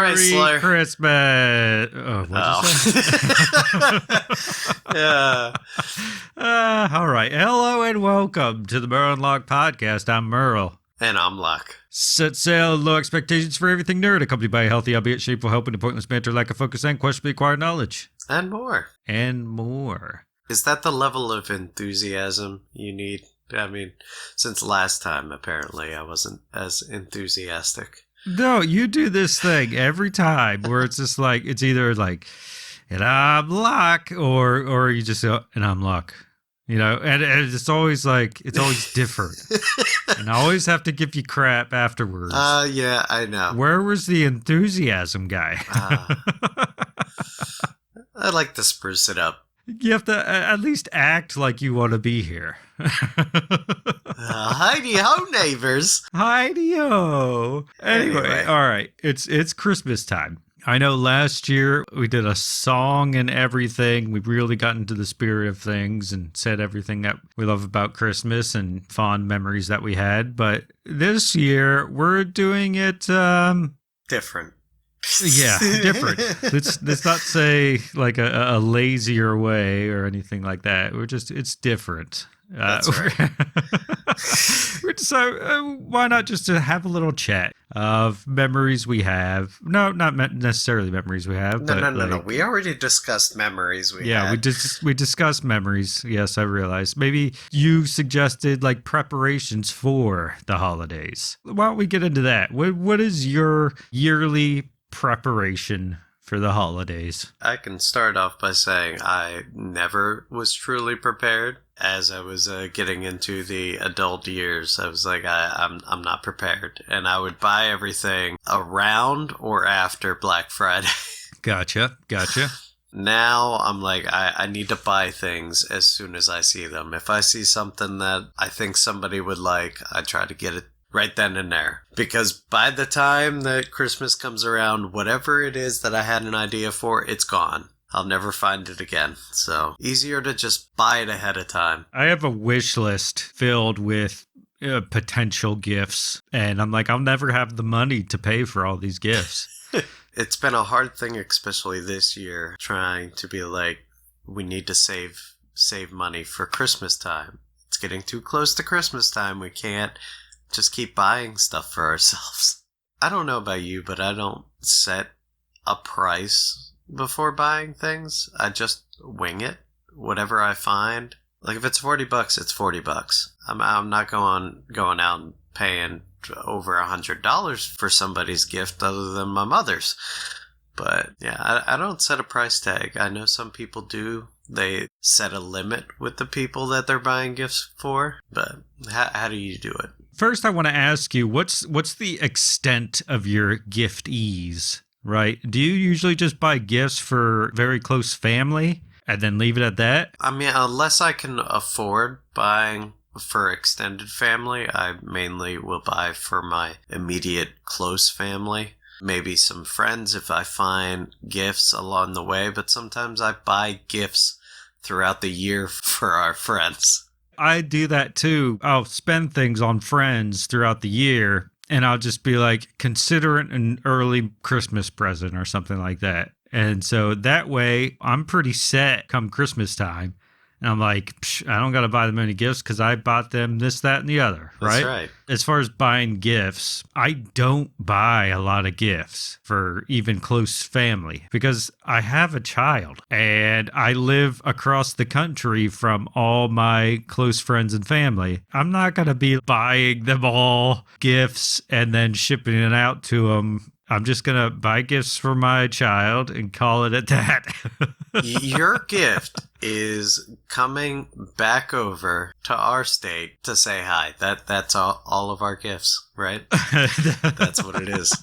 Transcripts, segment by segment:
right, Slayer. Christmas. Oh, what did you say? Yeah. All right. Hello and welcome to the Merle Unlocked podcast. I'm Merle. And I'm Luck. Set sail, low expectations for everything nerd, accompanied by a healthy, albeit shameful, helping to pointless banter, lack of focus, and questionably acquired knowledge. And more. And more. Is that the level of enthusiasm you need? I mean, since last time, apparently, I wasn't as enthusiastic. No, you do this thing every time where it's just like, it's either like, and I'm Luck, or you just go, and I'm Luck. You know, and it's always like, it's always different. And I always have to give you crap afterwards. Yeah, I know. Where was the enthusiasm guy? I like to spruce it up. You have to at least act like you want to be here. Heidi-ho, neighbors. Heidi-ho. Anyway, all right. It's Christmas time. I know last year we did a song and everything. We really got into the spirit of things and said everything that we love about Christmas and fond memories that we had. But this year we're doing it different. Yeah, different. Let's not say like a lazier way or anything like that. It's different. That's right. So why not just to have a little chat of memories we have? No, not necessarily memories we have. No. We already discussed memories we had. we discussed memories. Yes, I realized. Maybe you suggested like preparations for the holidays. Why don't we get into that? What is your yearly preparation for the holidays? I can start off by saying I never was truly prepared. As I was getting into the adult years, I was like, I'm not prepared. And I would buy everything around or after Black Friday. Gotcha. Now I'm like, I need to buy things as soon as I see them. If I see something that I think somebody would like, I try to get it right then and there. Because by the time that Christmas comes around, whatever it is that I had an idea for, it's gone. I'll never find it again. So easier to just buy it ahead of time. I have a wish list filled with potential gifts. And I'm like, I'll never have the money to pay for all these gifts. It's been a hard thing, especially this year, trying to be like, we need to save money for Christmas time. It's getting too close to Christmas time. We can't just keep buying stuff for ourselves. I don't know about you, but I don't set a price before buying things. I just wing it. Whatever I find. Like if it's $40, it's $40. I'm not going out and paying over $100 for somebody's gift other than my mother's. But yeah, I don't set a price tag. I know some people do. They set a limit with the people that they're buying gifts for. But how do you do it? First, I want to ask you, what's the extent of your gift ease? Right? Do you usually just buy gifts for very close family and then leave it at that? I mean, unless I can afford buying for extended family, I mainly will buy for my immediate close family. Maybe some friends if I find gifts along the way, but sometimes I buy gifts throughout the year for our friends. I do that too. I'll spend things on friends throughout the year. And I'll just be like, consider it an early Christmas present or something like that. And so that way, I'm pretty set come Christmas time. And I'm like, I don't got to buy them any gifts because I bought them this, that, and the other. Right? That's right. As far as buying gifts, I don't buy a lot of gifts for even close family because I have a child and I live across the country from all my close friends and family. I'm not going to be buying them all gifts and then shipping it out to them. I'm just going to buy gifts for my child and call it at that. Your gift is coming back over to our state to say hi. That's all of our gifts, right? That's what it is.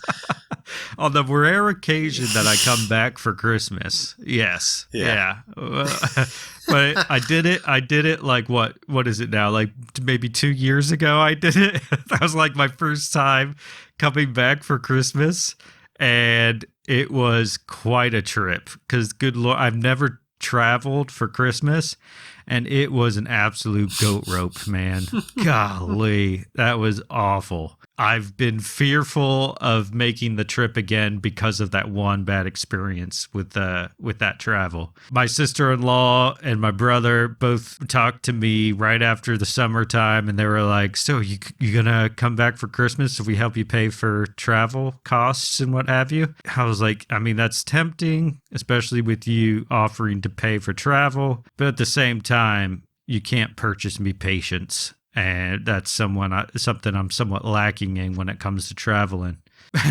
On the rare occasion that I come back for Christmas, yes. Yeah. But I did it like what is it now? Like maybe 2 years ago I did it. That was like my first time coming back for Christmas. And it was quite a trip because good Lord, I've never traveled for Christmas and it was an absolute goat rope, man. Golly, that was awful. I've been fearful of making the trip again because of that one bad experience with that travel. My sister-in-law and my brother both talked to me right after the summertime, and they were like, "So you gonna come back for Christmas if we help you pay for travel costs and what have you?" I was like, I mean, that's tempting, especially with you offering to pay for travel, but at the same time, you can't purchase me patience. And that's something I'm somewhat lacking in when it comes to traveling.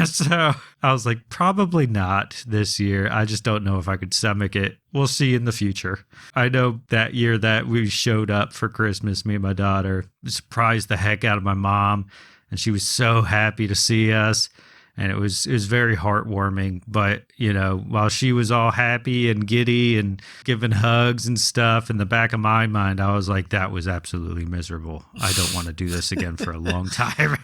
So I was like, probably not this year. I just don't know if I could stomach it. We'll see in the future. I know that year that we showed up for Christmas, me and my daughter, surprised the heck out of my mom. And she was so happy to see us. And it was very heartwarming. But, you know, while she was all happy and giddy and giving hugs and stuff, in the back of my mind, I was like, that was absolutely miserable. I don't want to do this again for a long time.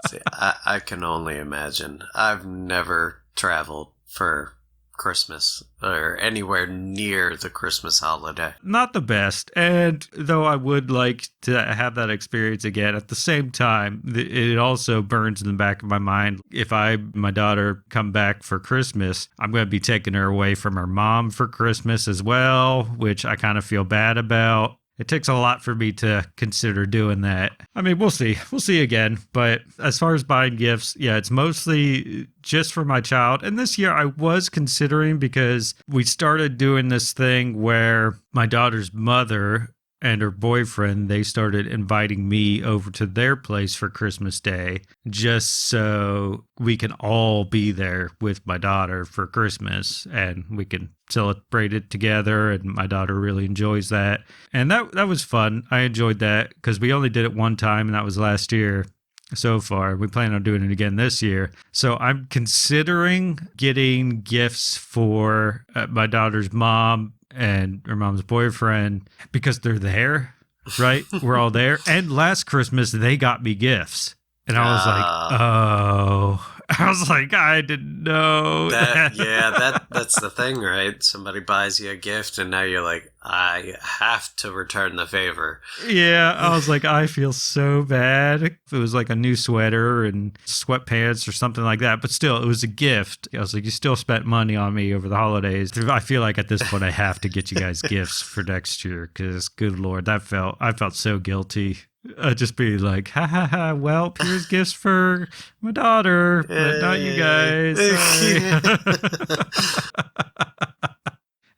See, I can only imagine. I've never traveled for Christmas or anywhere near the Christmas holiday. Not the best. And though I would like to have that experience again, at the same time, it also burns in the back of my mind. If my daughter come back for Christmas, I'm going to be taking her away from her mom for Christmas as well, which I kind of feel bad about. It takes a lot for me to consider doing that. I mean, we'll see. We'll see again. But as far as buying gifts, yeah, it's mostly just for my child. And this year I was considering, because we started doing this thing where my daughter's mother and her boyfriend, they started inviting me over to their place for Christmas Day, just so we can all be there with my daughter for Christmas and we can celebrate it together. And my daughter really enjoys that. And that was fun. I enjoyed that because we only did it one time, and that was last year. So far, we plan on doing it again this year. So I'm considering getting gifts for my daughter's mom and her mom's boyfriend, because they're there, right? We're all there. And last Christmas, they got me gifts. And I was like, oh. I was like, I didn't know that. Yeah, that's the thing, right? Somebody buys you a gift, and now you're like, I have to return the favor. Yeah, I was like, I feel so bad. If it was like a new sweater and sweatpants or something like that, but still, it was a gift. I was like, you still spent money on me over the holidays. I feel like at this point, I have to get you guys gifts for next year, because good Lord, I felt so guilty. I'd just be like, ha ha ha, well, here's gifts for my daughter, but not you guys.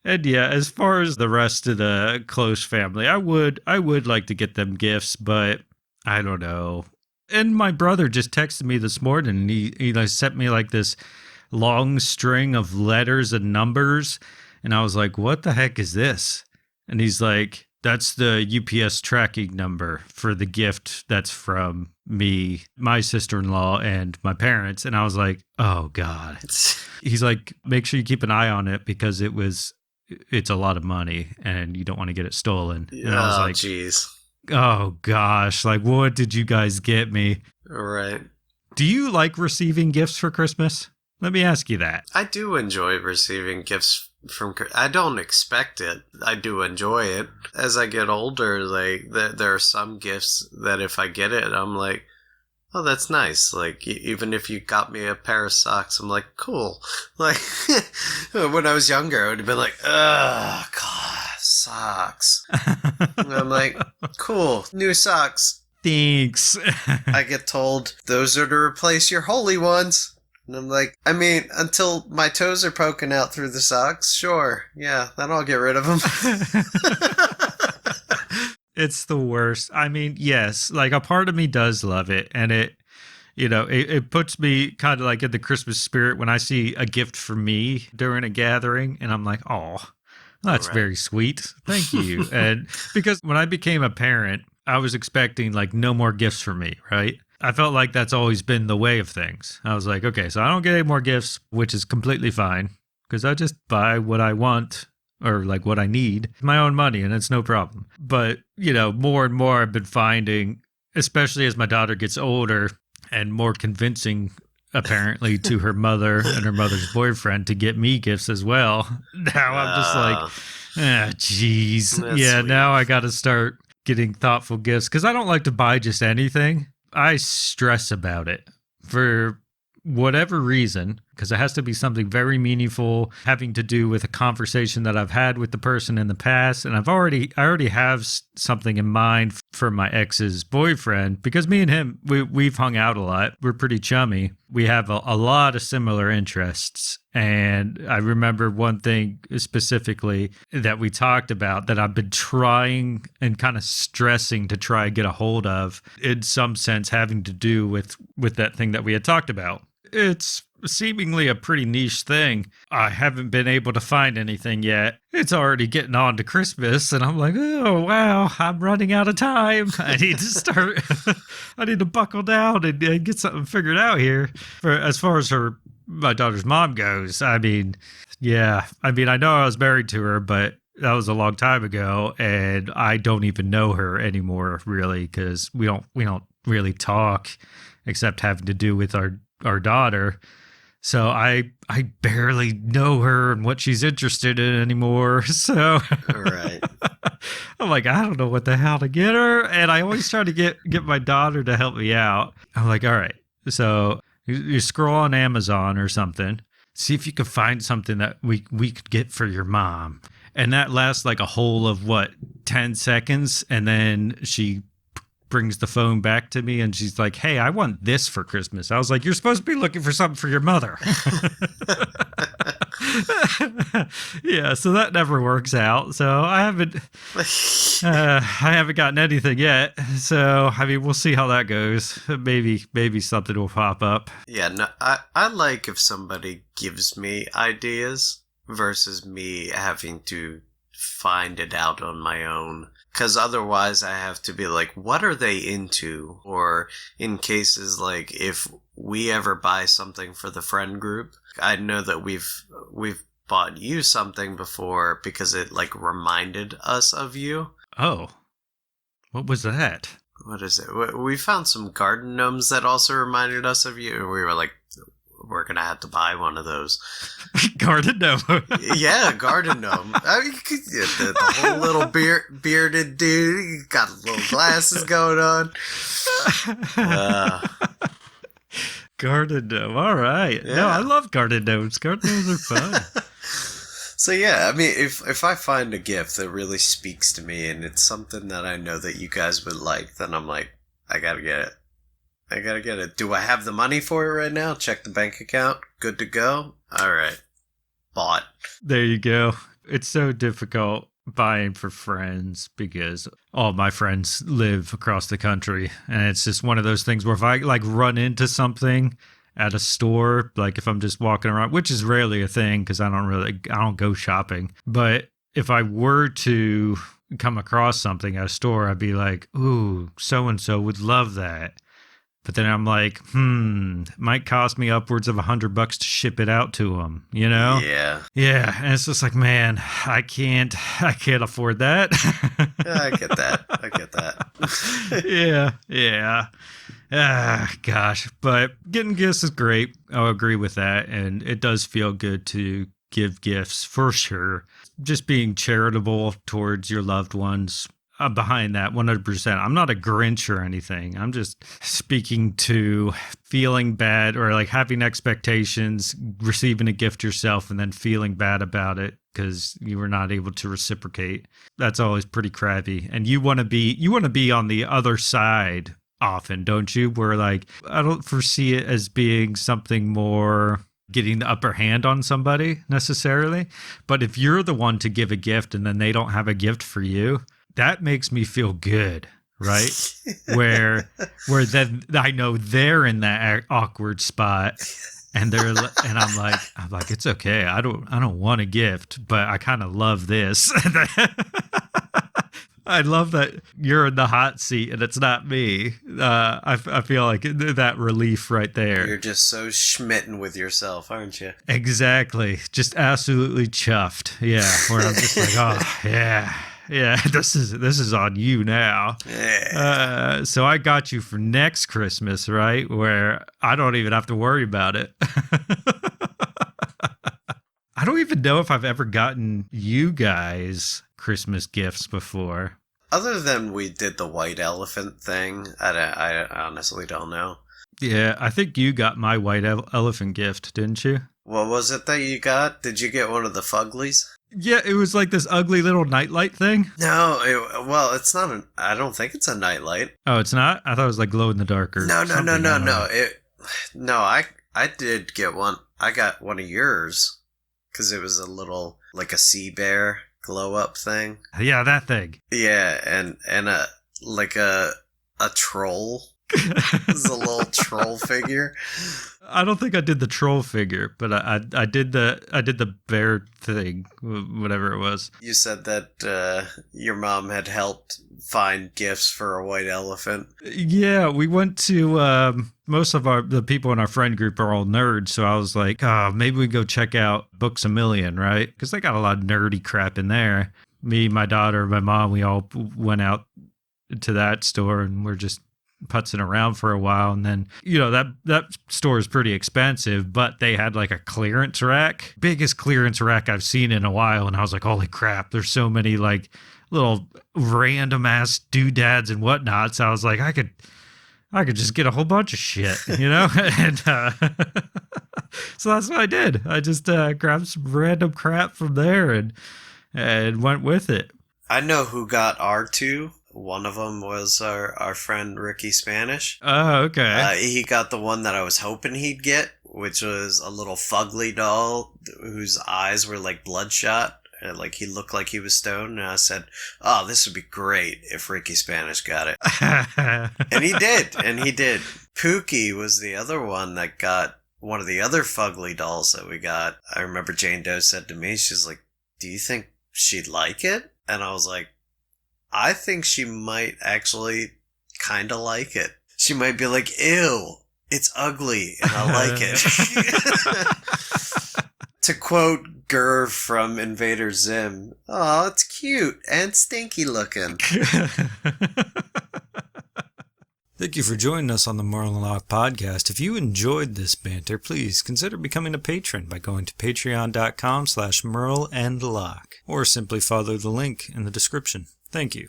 And yeah, as far as the rest of the close family, I would like to get them gifts, but I don't know. And my brother just texted me this morning, and he like sent me like this long string of letters and numbers, and I was like, what the heck is this? And he's like, that's the UPS tracking number for the gift that's from me, my sister-in-law, and my parents. And I was like, oh, God. He's like, make sure you keep an eye on it, because it's a lot of money and you don't want to get it stolen. And I was like, jeez. Oh, gosh. Like, what did you guys get me? Right. Do you like receiving gifts for Christmas? Let me ask you that. I do enjoy receiving gifts I don't expect it. I do enjoy it. As I get older, like there are some gifts that if I get it, I'm like, oh, that's nice. Like, even if you got me a pair of socks, I'm like, cool. Like, when I was younger, I would have been like, ugh, God, socks. And I'm like, cool, new socks. Thanks. I get told those are to replace your holy ones. And I'm like, I mean, until my toes are poking out through the socks, sure. Yeah, then I'll get rid of them. It's the worst. I mean, yes, like a part of me does love it. And it puts me kind of like in the Christmas spirit when I see a gift for me during a gathering. And I'm like, oh, that's very sweet. Thank you. And because when I became a parent, I was expecting like no more gifts for me, right? I felt like that's always been the way of things. I was like, okay, so I don't get any more gifts, which is completely fine, because I just buy what I want or like what I need, my own money, and it's no problem. But, more and more I've been finding, especially as my daughter gets older and more convincing, apparently, to her mother and her mother's boyfriend to get me gifts as well. Now I'm just like, geez. Yeah, sweet. Now I got to start getting thoughtful gifts, because I don't like to buy just anything. I stress about it for whatever reason, because it has to be something very meaningful having to do with a conversation that I've had with the person in the past. And I already have something in mind for my ex's boyfriend, because me and him, we've hung out a lot. We're pretty chummy. We have a lot of similar interests. And I remember one thing specifically that we talked about that I've been trying and kind of stressing to try and get a hold of, in some sense having to do with that thing that we had talked about. It's seemingly a pretty niche thing. I haven't been able to find anything yet. It's already getting on to Christmas, and I'm like, oh, wow, I'm running out of time. I need to start, I need to buckle down and get something figured out here. As far as my daughter's mom goes, I mean, yeah. I mean, I know I was married to her, but that was a long time ago, and I don't even know her anymore, really, because we don't really talk, except having to do with our daughter. So I barely know her and what she's interested in anymore. So Right. I'm like, I don't know what the hell to get her. And I always try to get my daughter to help me out. I'm like, all right, so you scroll on Amazon or something, see if you can find something that we could get for your mom. And that lasts like a whole of 10 seconds. And then she brings the phone back to me and she's like, hey, I want this for Christmas. I was like, you're supposed to be looking for something for your mother. Yeah, so that never works out. So I haven't gotten anything yet. So I mean, we'll see how that goes. Maybe something will pop up. Yeah, no, I like if somebody gives me ideas versus me having to find it out on my own. Because otherwise I have to be like, what are they into? Or in cases like if we ever buy something for the friend group, I know that we've bought you something before because it like reminded us of you. Oh, what was that? What is it? We found some garden gnomes that also reminded us of you. We were like, we're going to have to buy one of those. Garden gnome. Yeah, garden gnome. I mean, the whole little bearded dude. He got little glasses going on. Garden gnome. All right. Yeah. No, I love garden gnomes. Garden gnomes are fun. So yeah, I mean, if I find a gift that really speaks to me and it's something that I know that you guys would like, then I'm like, I gotta get it. I gotta get it. Do I have the money for it right now? Check the bank account. Good to go? All right. Bought. There you go. It's so difficult buying for friends because all my friends live across the country. And it's just one of those things where if I like run into something at a store, like if I'm just walking around, which is rarely a thing because I don't go shopping. But if I were to come across something at a store, I'd be like, ooh, so-and-so would love that. But then I'm like, it might cost me upwards of $100 to ship it out to them, you know? Yeah. Yeah. And it's just like, man, I can't afford that. I get that. Yeah. Gosh. But getting gifts is great. I'll agree with that. And it does feel good to give gifts for sure. Just being charitable towards your loved ones. Behind that 100%. I'm not a Grinch or anything. I'm just speaking to feeling bad or like having expectations, receiving a gift yourself and then feeling bad about it because you were not able to reciprocate. That's always pretty crappy. And you want to be on the other side often, don't you? Where like, I don't foresee it as being something more getting the upper hand on somebody necessarily. But if you're the one to give a gift and then they don't have a gift for you, that makes me feel good, right? where then I know they're in that awkward spot, and I'm like, it's okay. I don't want a gift, but I kind of love this. I love that you're in the hot seat and it's not me. I feel like that relief right there. You're just so schmitten with yourself, aren't you? Exactly. Just absolutely chuffed. Yeah. Where I'm just like, oh yeah. Yeah, this is on you now. Yeah. So I got you for next Christmas, right? Where I don't even have to worry about it. I don't even know if I've ever gotten you guys Christmas gifts before. Other than we did the white elephant thing, I honestly don't know. Yeah, I think you got my white elephant gift, didn't you? What was it that you got? Did you get one of the Fuglies? Yeah, it was like this ugly little nightlight thing. No, it's not. I don't think it's a nightlight. Oh, it's not? I thought it was like glow in the dark or No. something. I did get one. I got one of yours because it was a little like a sea bear glow up thing. Yeah, that thing. Yeah, and a like a troll. This is a little troll figure. I don't think I did the troll figure, but I did the bear thing, whatever it was. You said that your mom had helped find gifts for a white elephant. Yeah, we went to most of the people in our friend group are all nerds, so I was like, oh, maybe we go check out Books A Million, right? Because they got a lot of nerdy crap in there. Me, my daughter, my mom, we all went out to that store and we're just putzing around for a while, and then that store is pretty expensive, but they had like a clearance rack, biggest clearance rack I've seen in a while, and I was like, holy crap, there's so many like little random ass doodads and whatnot. So I was like, I could just get a whole bunch of shit, and so that's what I did. I just grabbed some random crap from there and went with it. I know who got R2. One of them was our friend Ricky Spanish. Oh, okay. He got the one that I was hoping he'd get, which was a little fugly doll whose eyes were like bloodshot. Like he looked like he was stoned. And I said, oh, this would be great if Ricky Spanish got it. And he did. Pookie was the other one that got one of the other fugly dolls that we got. I remember Jane Doe said to me, she's like, do you think she'd like it? And I was like, I think she might actually kind of like it. She might be like, ew, it's ugly, and I like it. To quote Gurr from Invader Zim, oh, it's cute and stinky looking. Thank you for joining us on the Merle and Locke podcast. If you enjoyed this banter, please consider becoming a patron by going to patreon.com/Merle and Locke, or simply follow the link in the description. Thank you.